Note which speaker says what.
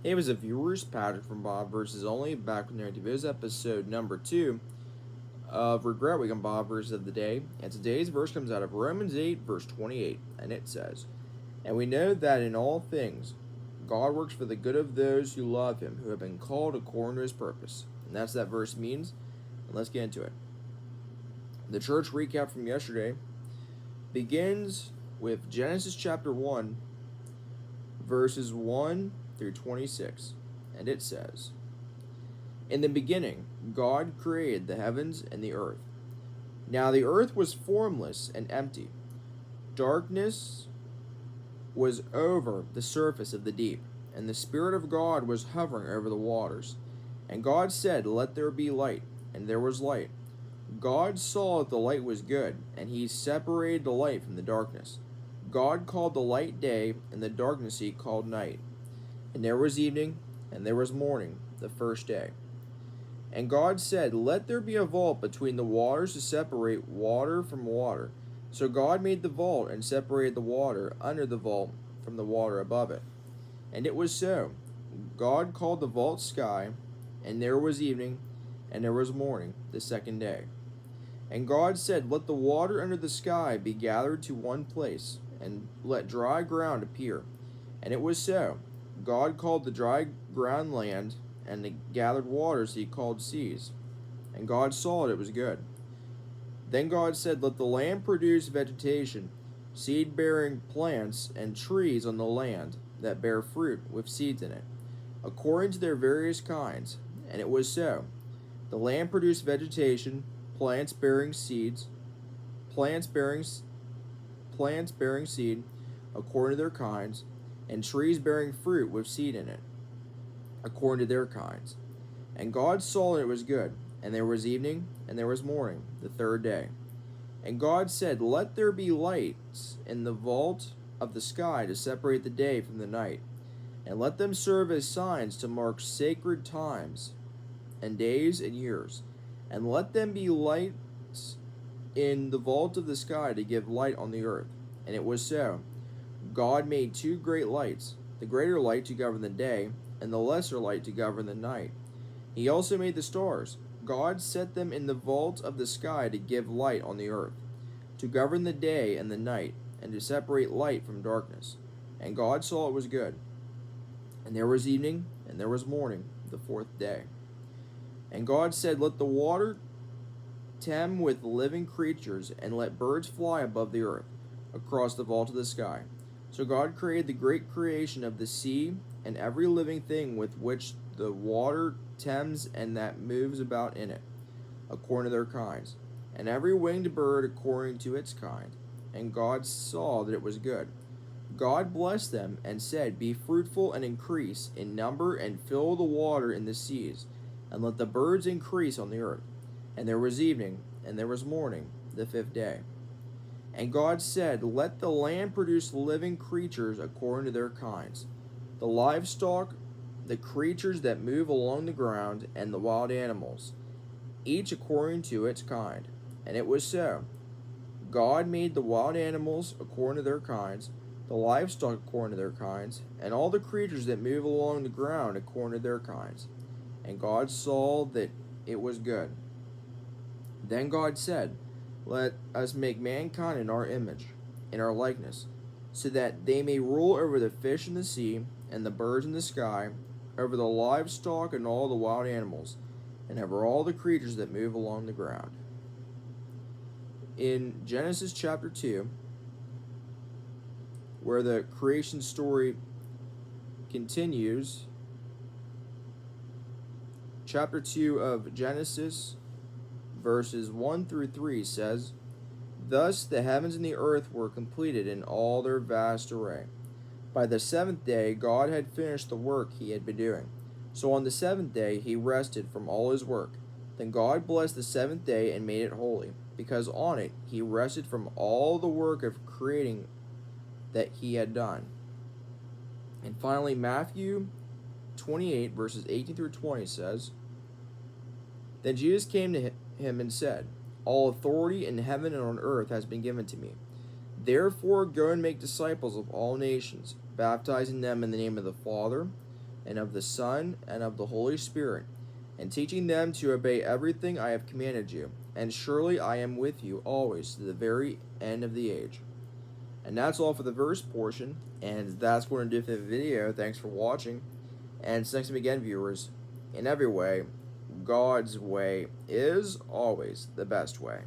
Speaker 1: Hey, was a viewers, Patrick from Bob versus Only, back with Narrative Is episode number 2 of Regret Week on Bob versus of the day. And today's verse comes out of Romans 8, verse 28, and it says, "And we know that in all things God works for the good of those who love him, who have been called according to his purpose." And that's what that verse means. And let's get into it. The church recap from yesterday begins with Genesis chapter 1, verses 1 through 26, and it says, "In the beginning, God created the heavens and the earth. Now the earth was formless and empty. Darkness was over the surface of the deep, and the Spirit of God was hovering over the waters. And God said, 'Let there be light,' and there was light. God saw that the light was good, and he separated the light from the darkness. God called the light day, and the darkness he called night. And there was evening, and there was morning, the first day. And God said, 'Let there be a vault between the waters to separate water from water.' So God made the vault and separated the water under the vault from the water above it. And it was so. God called the vault sky, and there was evening, and there was morning, the second day. And God said, 'Let the water under the sky be gathered to one place, and let dry ground appear.' And it was so. God called the dry ground land, and the gathered waters he called seas. And God saw it was good. Then God said, 'Let the land produce vegetation, seed-bearing plants, and trees on the land that bear fruit with seeds in it, according to their various kinds.' And it was so. The land produced vegetation, plants bearing seeds, plants bearing seed, according to their kinds, and trees bearing fruit with seed in it, according to their kinds. And God saw that it was good. And there was evening, and there was morning, the third day. And God said, 'Let there be lights in the vault of the sky to separate the day from the night, and let them serve as signs to mark sacred times and days and years. And let them be lights in the vault of the sky to give light on the earth.' And it was so. God made two great lights, the greater light to govern the day, and the lesser light to govern the night. He also made the stars. God set them in the vault of the sky to give light on the earth, to govern the day and the night, and to separate light from darkness. And God saw it was good. And there was evening, and there was morning, the fourth day. And God said, 'Let the water tem with living creatures, and let birds fly above the earth, across the vault of the sky.' So God created the great creation of the sea, and every living thing with which the water tems and that moves about in it, according to their kinds, and every winged bird according to its kind. And God saw that it was good. God blessed them and said, 'Be fruitful and increase in number, and fill the water in the seas, and let the birds increase on the earth.' And there was evening, and there was morning, the fifth day. And God said, 'Let the land produce living creatures according to their kinds, the livestock, the creatures that move along the ground, and the wild animals, each according to its kind.' And it was so. God made the wild animals according to their kinds, the livestock according to their kinds, and all the creatures that move along the ground according to their kinds. And God saw that it was good. Then God said, 'Let us make mankind in our image, in our likeness, so that they may rule over the fish in the sea, and the birds in the sky, over the livestock and all the wild animals, and over all the creatures that move along the ground.'" In Genesis chapter 2, where the creation story continues, chapter 2 of Genesis, verses 1 through 3 says, "Thus the heavens and the earth were completed in all their vast array. By the seventh day God had finished the work he had been doing. So on the seventh day he rested from all his work. Then God blessed the seventh day and made it holy, because on it he rested from all the work of creating that he had done." And finally, Matthew 28, verses 18 through 20 says, "Then Jesus came to him and said, 'All authority in heaven and on earth has been given to me. Therefore go and make disciples of all nations, baptizing them in the name of the Father, and of the Son, and of the Holy Spirit, and teaching them to obey everything I have commanded you. And surely I am with you always to the very end of the age. And that's all for the verse portion, and that's going to do for the video. Thanks for watching, and thanks again, viewers. In every way, God's way is always the best way.